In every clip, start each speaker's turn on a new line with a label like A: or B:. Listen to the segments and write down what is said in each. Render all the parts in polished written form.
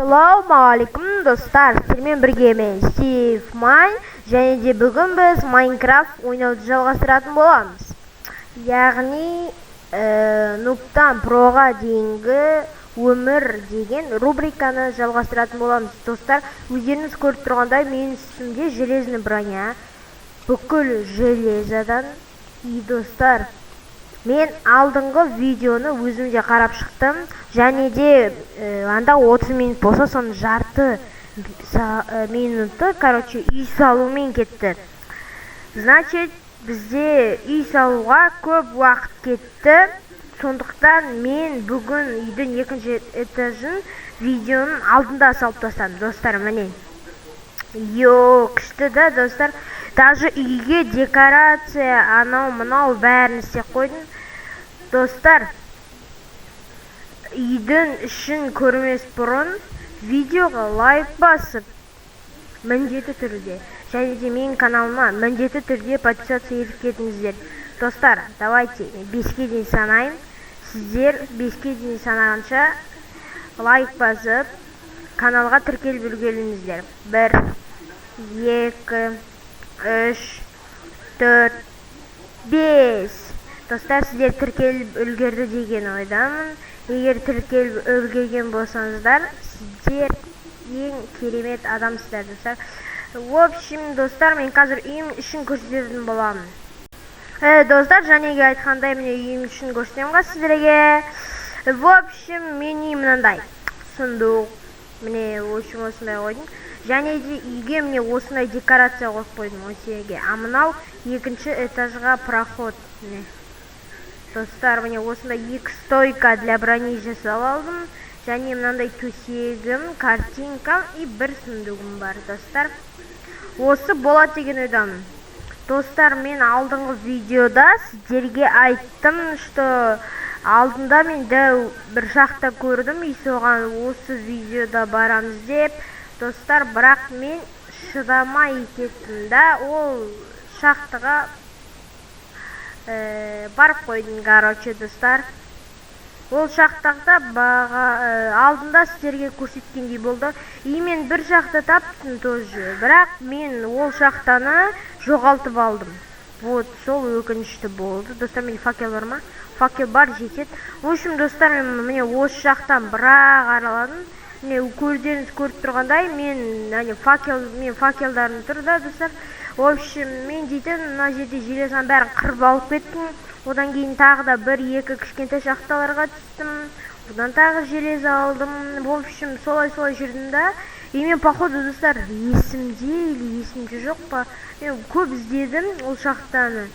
A: Ассалаумағалейкум достар, сіздермен біргемін Стив Майн, және де бүгін біз Майнкрафт ойнауды жалғастыратын боламыз. Яғни нубтан проға дейінгі өмір деген рубриканы жалғастыратын боламыз. Достар, өздеріңіз көріп тұрғандай, менің үстімде железный броня, бүкіл железадан. И достар, мен алдыңғы видеоны өзімде қарап шықтым, және де анда 30 минут болса, соны жарты минуты, үй салумен кетті. Значит, бізде үй салуға көп уақыт кетті. Сондықтан мен бүгін үйдің екінші этажын видеоның алдында салып тастадым, достар, міне. Күшті да, достар. Даже үйге декорация, анау-мынау бәрін істеп қойдым. Достар, үйдің ішін көрмес бұрын видеоға лайк басып, міндетті түрде, және де менің каналыма міндетті түрде подписаться етіп кетіңіздер. Достар, давайте 5-ке дейін санайын. Сіздер 5-ке дейін санағанша лайк басып, каналға тіркеліп үлгеріңіздер. 1, 2, 3, 4, 5. Достар, сіздер тіркеліп үлгерді деген ойдамын. Егер тіркеліп үлгерген болсаңыздар, сіздер ең керемет адамсыздар, достар. В общем, достар, мен қазір үйім үшін көрсететін боламын. Достар, жәнеге айтқандай, міне үйім үшін көрсетемін сіздерге. В общем, мен үйім мынандай. Сундуқ, міне осындай қойдым. Және де үйге міне осындай декорация қойып қойдым осыге. А мынау екінші этажға проход. Достар, міне осындай 2 стойка для брони жасап алдым. Және мынандай төсегім, картинкам и бір сундуғым бар, достар. Осы болады деген ойдамын. Достар, мен алдыңғы видеода сіздерге айттым, что алдында мен бір шахта көрдім, и соған осы видеода барамыз деп. Достар, бірақ мен шыдамай кеттім да, ол шахтаға барып қойдым, достар. Ол шахтада алдында сіздерге көрсеткендей болды. И мен бір шахта таптым тоже, бірақ мен ол шахтаны жоғалтып алдым. Вот, сол өкінішті болды. Достар, мен факел бар ма? Факел бар, жетеді. В общем, достар, мен осы шахтан бірақ араладым. Көздеріңіз көріп тұрғандай, мен факелдарын тұр да, достар. В общем, мен дейтін, мына жерде железаның бәрін қырып алып кеттім. Одан кейін тағы да 1-2 кішкентай шахталарға түстім. Одан тағы железа алдым. В общем, солай жүрдім да. И мен, походу, достар, есімде или есімде жоқ па? Мен көп іздедім ол шахтаны.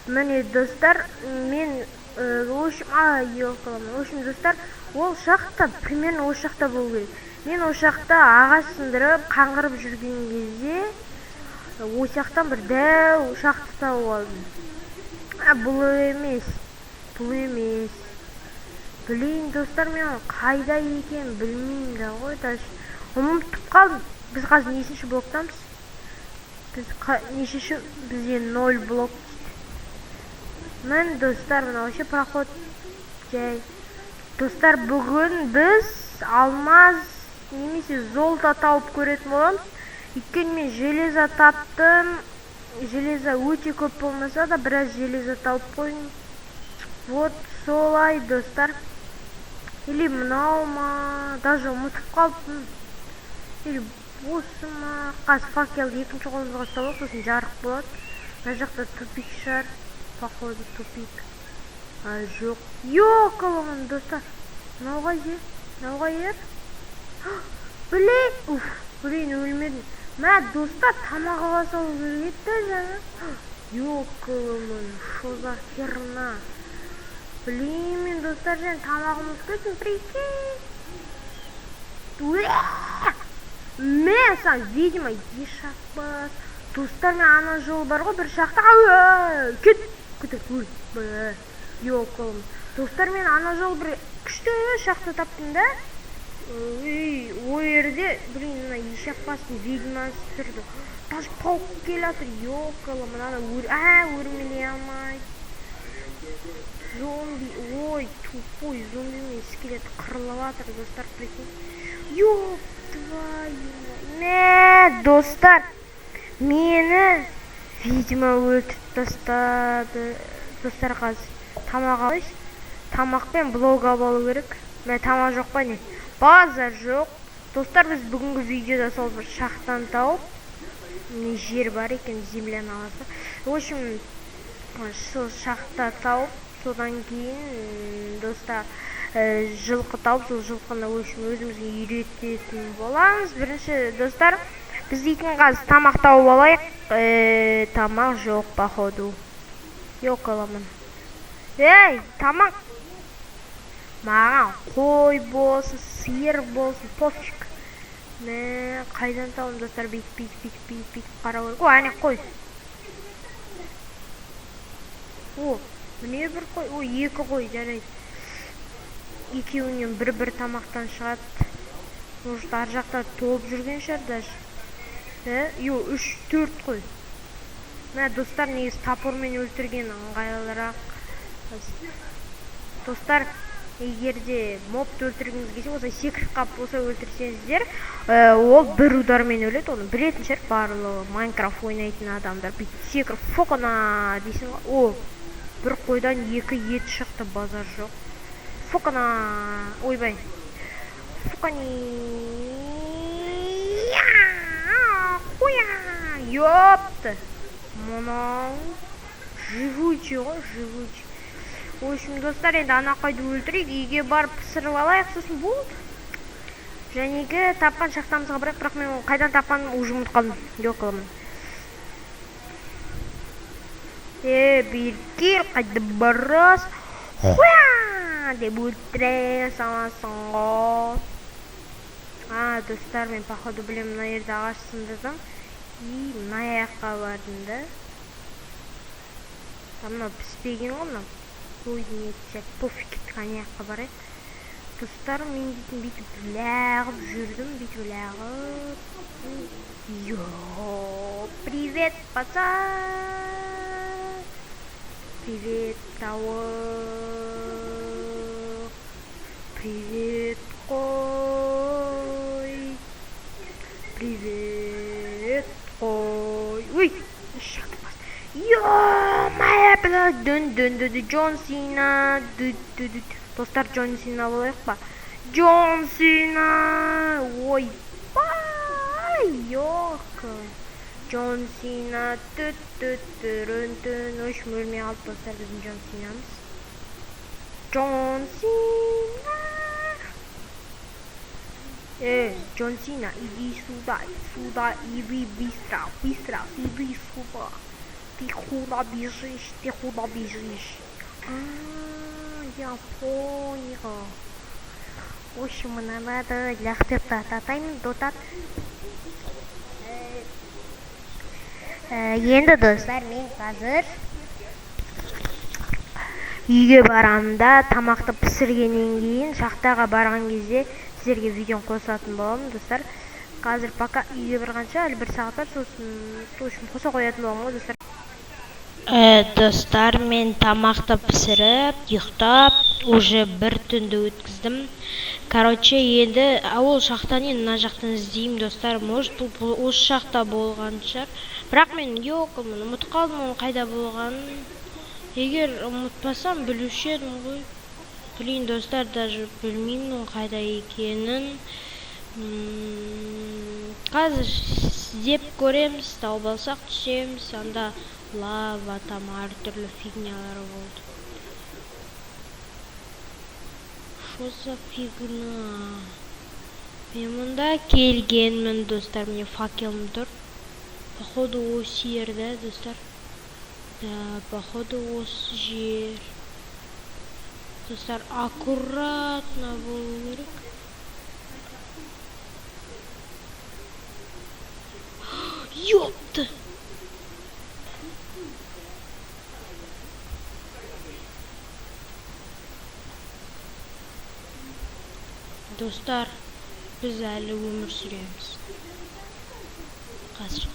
A: Міне, достар, мен, в общем, достар, ол шахта, примерно ол шахта болу керек. Мен ол шахта ағаш сындырып, қаңғырып жүрген кезде, ол шахтан бір дәу шахта тауып алдым. Бұл емес. Білейін, достар, мен қайда екен білмеймін да ғой. Ұмытып қалдым. Біз қазір нешінші блоктамыз? Бізде 0 блок. Мен, достар, мына вообще проход жай. Достар, бүгін біз алмаз немесе золото тауып көретін боламыз. Өйткені мен железа таптым. Железа өте көп болмаса да, біраз железа тауып қойдым. Вот, солай, достар. Или мынау ма, даже ұмытып қалдым. Или осы ма, қазір факелді екінші қолымызға салып, сосын жарық болады. Мына жақта тупик шығар, походу тупик. Жоқ. Аламын, достар. Мынауға ер. Блин, өлмедім. Мә, достар, тамағыға салу керек та жаңа. Аламын, шо за херна. Блин, мен, достар, жаңа тамағымыз көтін, прикинь. Мен, сан, видимо, ешақ бас. Достар, мен ана жол бар ғой, бір шақта. Кет. Аламын. Достар, мен ана жол бір күшті шақта таптым да. Ой ерде, блин, мына ешақ бастың видимасы тұрды. Даже пауқ келатыр, аламын, ана өрмелей алмайды. Зомби, ой, тупой зомби мен скелет қырылып жатыр, достар, прикинь. Ёп твою мать. Достар, мені видимо өлтіріп тастады. Достар, қазір тамақ алайыз. Тамақпен блог алу керек. Мен тамақ жоқ па не? Базар жоқ. Достар, біз бүгінгі видеода сол бір шахтаны тауып, не жер бар екен, земляны аласақ. В общем, сол шахта тауып, содан кейін достар жылқы тауып, сол жылқыны өзімізге үйрететін боламыз. Бірінші достар, біз дейтін қазір тамақ тауып алайық. Тамақ жоқ походу. Yok аламын. Ей, тамақ! Маған қой болсын, сиыр болсын, пофиг. Қайдан тауым достар, бүйтіп қарау керек. О, әне қой. О, міне бір қой. О, екі қой, жарайды. Екеуінен бір тамақтан шығады. Может, ар жақта толып жүрген шығар даже. Йо, 3-4 қой. Достар, негізі тапормен өлтірген ыңғайлырақ. Достар, егерде мобты өлтіргіңіз келсе, осылай секіріп қап осылай өлтірсеңіздер, ол бір удармен өледі. Оны білетін шығар барлығы Майнкрафт ойнайтын адамдар. Бүйтіп секіріп фокана дейсің ғой. О, бір қойдан 2 ет шықты, базар жоқ. Фокана, ойбай. Фокани. Ёпты. Мынау живучий ғой, живучий. В общем, достар, енді ана қойды өлтірейік, үйге барып пісіріп алайық, сосын болды. Жәнеге тапқан шахтамызға барайық, бірақ мен қайдан тапқанын уже ұмытып қалдым. Жоқ қыламын. Беркел, қайда барасың? Хуя! Деп өлтіре саласың ғой. Достар, мен походу білем, мына жерде ағаш сындырдым. И мына жаққа бардым да. Мынау піспеген ғой мынау. Қойдың еті пофиг, ана жаққа барайық. Достар, мен дейтін бүйтіп лағып жүрдім, бүйтіп лағып. Йо, привет, пацан. Привет, тауық. Привет, қой. Привет, қой. Ой, шақты бас. Ё-моё, блядь, дүн, Джон Сина. Достар, Джон Сина болайық па? Джон Сина. Ой, бай, ёк. Джон Сина. Түн. Өш мөлмей қалып достар, біздің Джон Синамыз. Джон Сина. Джон Сина, иди сюда, иди быстро, иди сюда. Ты куда бежишь? Я понял. В общем, надо лягтып тататайын, дотат. Енді достар, мен қазір үйге барамын да, тамақты пісіргеннен кейін шахтаға барған кезде сіздерге видеоны қосатын боламын, достар. Қазір пока үйге барғанша әлі 1 сағат бар, сосын қоса қоятын боламын ғой, достар. Достар, мен тамақты пісіріп, ұйықтап, уже бір түнді өткіздім. Короче, енді ол шахтаны мына жақтан іздеймін, достар. Может, бұл осы шахта болған шығар. Бірақ мен жоқпын, ұмытып қалдым оның қайда болғанын. Егер ұмытпасам, білуші едім ғой. Блин, достар, даже білмеймін оның қайда екенін. Қазір іздеп көреміз, тауып алсақ түсеміз, анда лава, там әртүрлі фигнялар болды. Шо за фигна? Мен мұнда келгенмін, достар, мне факелім тұр. Походу осы жерде, достар. Да, походу осы жер. Достар, аккуратно болу керек. Ёпты! Достар, біз әлі өмір сүреміз. Қазір.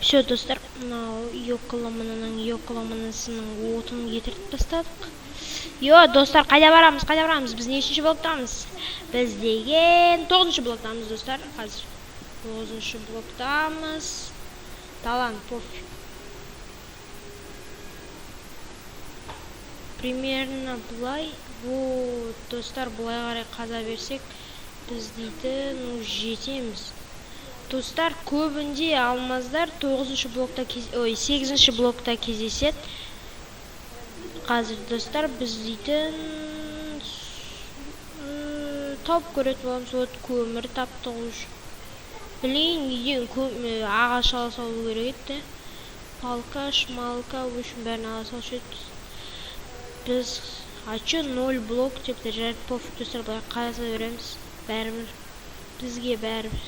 A: Все, достар, мынау йоколаманысының отын кетіріп тастадық. Достар, қайда барамыз? Біз нешінші блоктамыз? Біз деген 9-шы блоктамыз, достар. Қазір 9-шы блоктамыз. Талан, пофиг. Примерно бұлай. Вот, достар, бұлай қарай қаза берсек, біз дейтін жетеміз. Достар, көбінде алмаздар 8-шы блокта кездеседі. Қазір, достар, біз дейтін тауып көретін боламыз. Вот, көмір таптық уже. Білейін, үйден ағаш ала салу керек еді. Палка, шмалка, үшін бәрін ала салушы еді. Біз ачы 0 блок депті, жарып пофиг, достар, бұлай қараса береміз. Бәріміз, бізге бәріміз.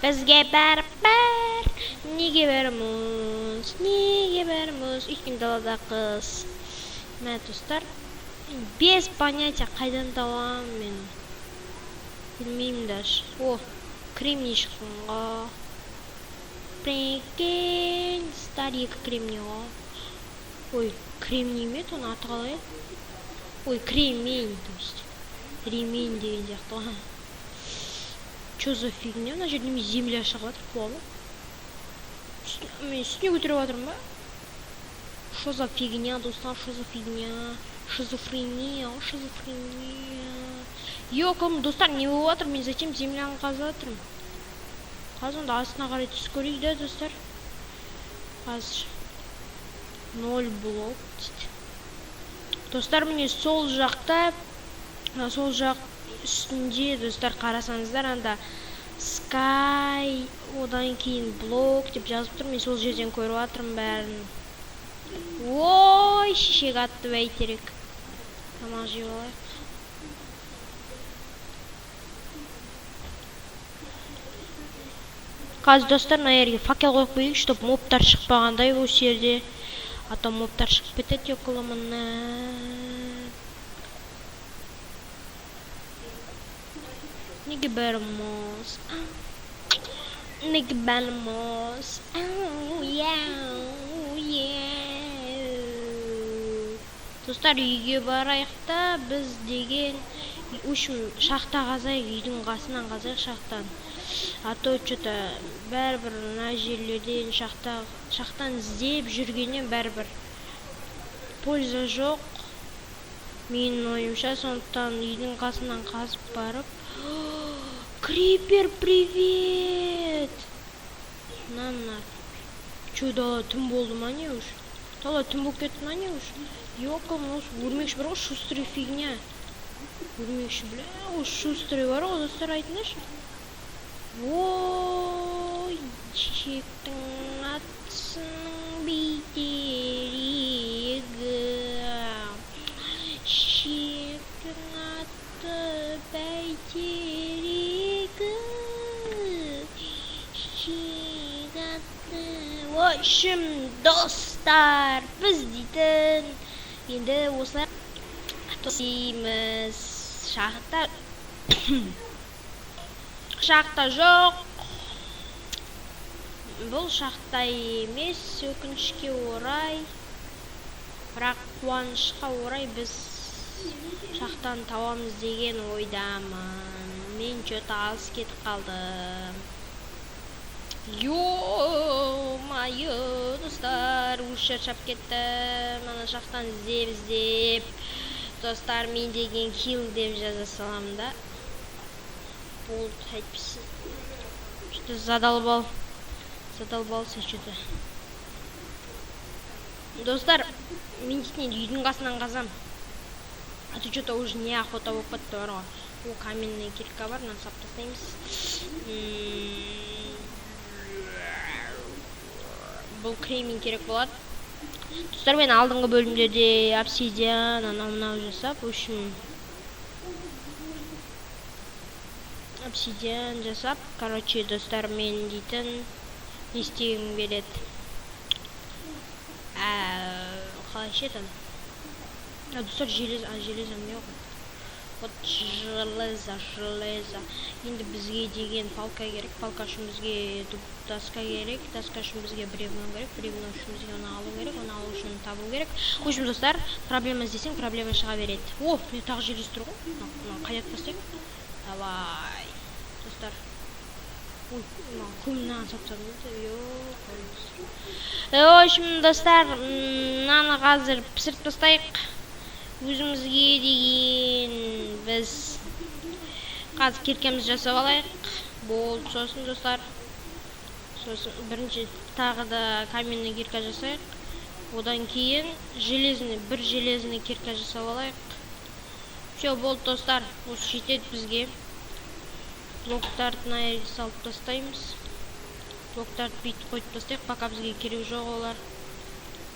A: Бізге бәрібір, неге бәріміз, үйкен далада қыз. Мә, достар, без понятия қайдан табам мен. Білмеймін даже. Кремний шыққанға. Прикинь, старик кремнийға. Кремний ме, оны аты қалай? Кремень, то есть. Ремень деген сияқты. Чё за фигня? Мына жерде земля шығып жатыр, қолы. Мен үстіне көтеріп жатырмын ба? Что за фигня, достар, что за фигня? Шизофрения. Достар, не болып жатыр? Мен затем земляны қазып жатырмын. Қазір онда астына қарай түсіп көрейік, да, достар. Қазір 0 блок дейді. Достар, міне сол жақта, сол жақ үстінде, достар, қарасаңыздар, анда Sky, одан кейін блок деп жазып тұр. Мен сол жерден көріп жатырмын бәрін. Шешек атты бәйтерек. Тамақ жеп алайық. Қазір, достар, мына жерге факел қойып қойайық, чтобы мобтар шықпағандай осы жерде. А то мобтар шығып кетеді йоколаманнан. Неге бәріміз? Достар, үйге барайық та, біз деген шахта қазайық, үйдің қасынан қазайық шахтан. А то что-то бәрібір мына жерлерден шахтан іздеп жүргеннен бәрібір польза жоқ. Менің ойымша, сондықтан үйдің қасынан қазып барып. Крипер, привет! Нанар. Чё, дала түн болды ма не уж? Дала түн болып кетті ма не уж? Ёкам, өрмекші бар ғой, шустрый фигня. Өрмекші, бля, шустрый бар ғой, достар, айтыңдаршы. Шешектің атсының бейтерегі. Шешектің аты бәйтерегі. Шешек аты. Общем, достар, біз дейтін. Енді осылай тосимыз. Шахта жоқ. Бұл шахта емес, өкінішке орай. Бірақ қуанышқа орай біз шахтан табамыз деген ойдамын. Мен что-то алыс кетіп қалдым. Ё-майо, достар, шаршап кеттім. Ана шахтан іздеп. Достар, мен деген хил деп жаза салам да. Болды, айтпайсың. Что-то задолбался что-то. Достар, мен дейтін үйдің қасынан қазам. А то что-то уже не охота болып кетті бар ғой. Каменный кирка бар, мынаны сап тастаймыз. Бұл кремень керек болады. Достар, мен алдыңғы бөлімдерде обсидиан, анау жасап, үшін обсидиан жасап, короче, достар, мен дейтін не істегім келеді. Қалай шетін? Достар, железом не ғой. Вот железо. Енді бізге деген палка керек. Палка үшін бізге доска керек. Доска үшін бізге бревно керек. Бревно үшін бізге оны алу керек. Оны алу үшін табу керек. В общем, достар, проблема іздесең, проблема шыға береді. О, мен тағы желез тұр ғой. Қайда бастайық? Давай. Достар. Ой, құмнан саптадым. В общем, достар, мынаны қазір пісіріп тастайық. Өзімізге деген біз қазір киркемізді жасап алайық. Болды, сосын достар. Сосын бірінші тағы да каменный кирка жасайық. Одан кейін бір железный кирка жасап алайық. Все, болды достар. Осы жетеді бізге. Блоктарды мына жерге салып тастаймыз. Блоктарды бүйтіп қойып тастайық, пока бізге керек жоқ олар.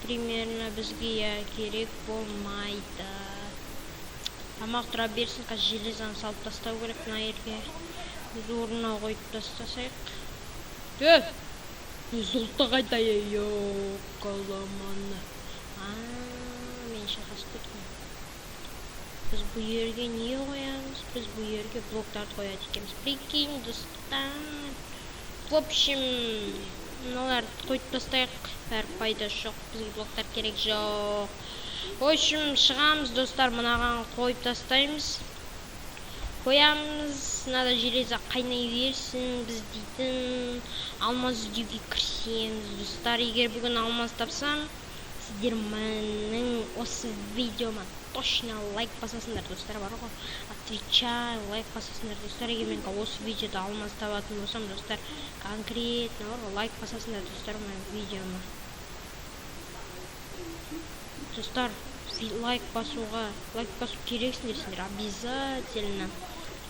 A: Примерно бізге керек болмайды. Тамақ тұра берсін, қазір железаны салып тастау керек мына жерге. Өз орнына қойып тастасайық. Зұлты қайда қаламаны. Мен шақасып кеттім. Біз бұл жерге не қоямыз? Біз бұл жерге блоктарды қояды екенбіз. Прикинь, достар. В общем, мыналарды қойып тастайық. Бәрі пайдасы жоқ, бізге блоктар керек жоқ. В общем, шығамыз достар, мынаған қойып тастаймыз. Қоямыз, мынада железо қайнай берсін, біз дейтін алмаз іздеуге кірісеміз достар. Егер бүгін алмаз тапсам, сіздер менің осы видеома точно лайк басасыңдар достар, бар ғой. Отвечаю, лайк басасыңдар достар. Егер мен осы видеода алмаз табатын болсам достар, конкретно бар ғой, лайк басасыңдар достар менің видеома. Достар, лайк басу керексіңдер сендер, обязательно.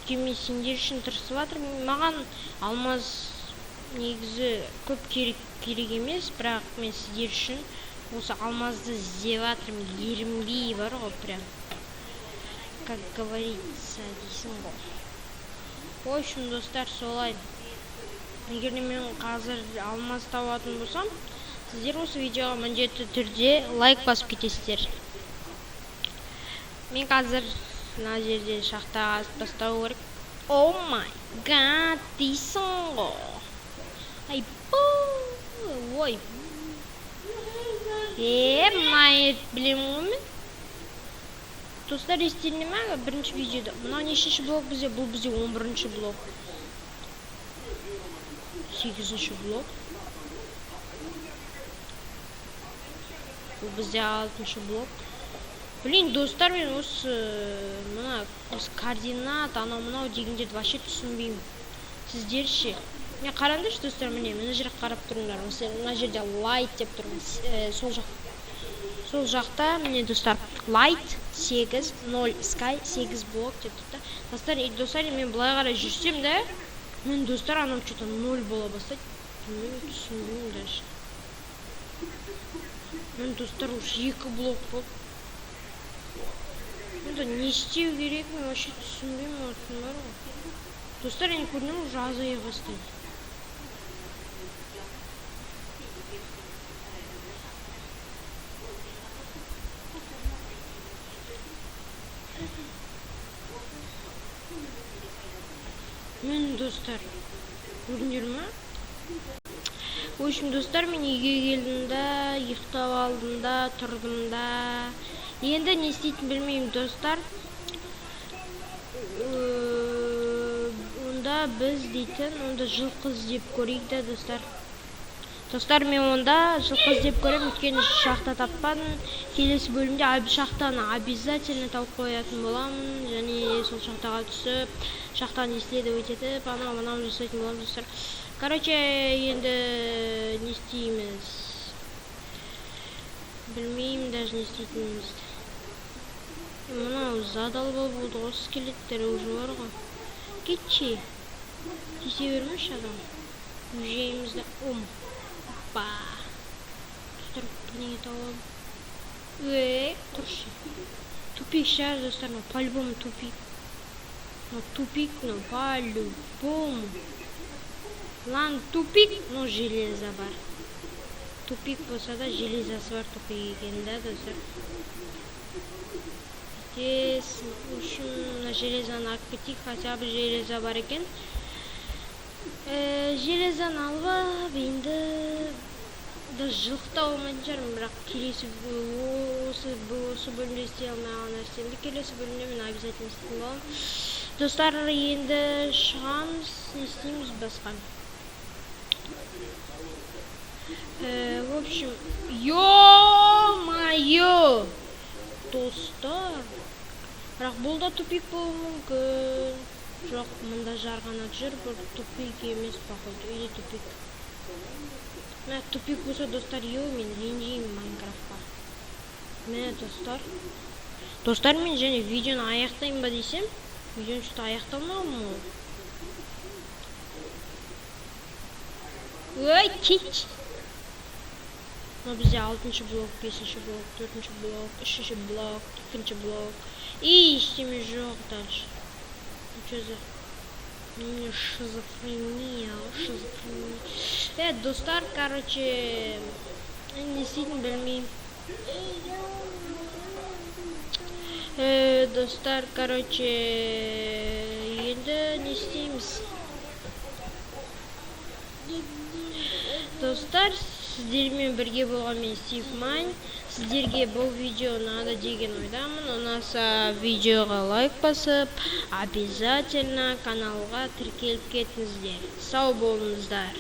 A: Мен сендер үшін тырысып жатырмын. Маған алмаз негізі көп керек емес, бірақ мен сіздер үшін осы алмазды іздеп жатырмын. Ерінбей бар ғой, прям. Как говорится, дейсің ғой. В общем, достар, солай. Егер мен қазір алмаз табатын болсам, сіздер осы видеоға міндетті түрде лайк басып кетесіздер. Мен қазір мына жерде шахтаға асып тастау керек. О май гад, дейсің ғой. Ой. Мына білемін ғой мен. Достар, естеріне ме? Бірінші видеода. Мына нешінші блок бізде? Бұл бізде 11-ші блок. 8-ші блок. Бұл бізде 6-ші блок. Блин, достар, мен осы координат, анау-мынау дегендерді вообще түсінбеймін. Сіздер ше? Мен қараңдаршы, достар, мына жерге қарап тұрыңдар. Мына жерде light деп тұрмын. Сол жақта, міне достар, light 8, 0, sky 8 блок деп тұрды. Достар, мен былай қарай жүрсем де, мен достар, анау что-то 0 бола бастайды. Мен түсінбеймін даже. Мен достар, осы 2 блок болып. Енді не істеу керек, мен вообще түсінбеймін отын бар ғой. Достар, енді көрінем, уже азая бастайды. Мен достар, көрінер ме? В общем, достар, мен үйге келдім да, ұйықтап алдым да, тұрдым да. Енді не істейтін білмеймін, достар. Онда біз дейтін, онда жылқы іздеп көрейік да, достар. Достар, мен онда жылқы іздеп көрем, өйткені шахта таппадым. Келесі бөлімде шахтаны обязательно тауып қоятын боламын. Және сол шахтаға түсіп, шахтаны исследовать етіп, анау-мынау жасайтын боламын, достар. Короче, енді не істейміз? Білмеймін даже не істейтінімізді. Мынау задалбал болды ғой, скелеттер уже бар ғой. Кетші. Тисе бермеші адам. Өжейімізді. Опа. Достар, неге тауып. Тұршы. Тупик шығар, достар, по-любому тупик. Тупик, по-любому. Lan tupik, no железо бар. Tupik болса да железосы бар тупик екенде, достар.
B: тез. В общем, мына железаны алып кетейик, хотя бы железа бар экен. Железаны алып алып, енді даже жылқыта болмайтын шығармын, бірақ келесі осы бөлімде істей алмаған нәрсемді келесі бөлімде мен обязательно істейтін боламын. Достар, енді шығамыз, не істейміз басқа. В общем, ё-моё! Достар, бірақ бұл да тупик болуы мүмкін. Жоқ, мында жарғанат жүр, бір тупик емес, походу, или тупик. Мә, тупик болса, достар, мен ренжеймін Майнкрафтқа. Мә, достар, мен және видеоны аяқтайын ба десем, видеоны что-то аяқталмағым ол. Ой, кич! Но бізде 6-шы блок, 5-шы блок, 4-шы блок, 3-шы блок, 2-шы блок. И ештеме жоқ даже. Что за... Шизофрения. Достар, короче... Не істейтін білмеймін. Достар, короче... Енді не істейміз? Достар, сіздермен бірге болған мен Стив Майн. Сіздерге бұл видео ұнады деген ойдамын. Ұнаса видеоға лайк басып, обязательно каналға тіркеліп кетіңіздер. Сау болыңыздар.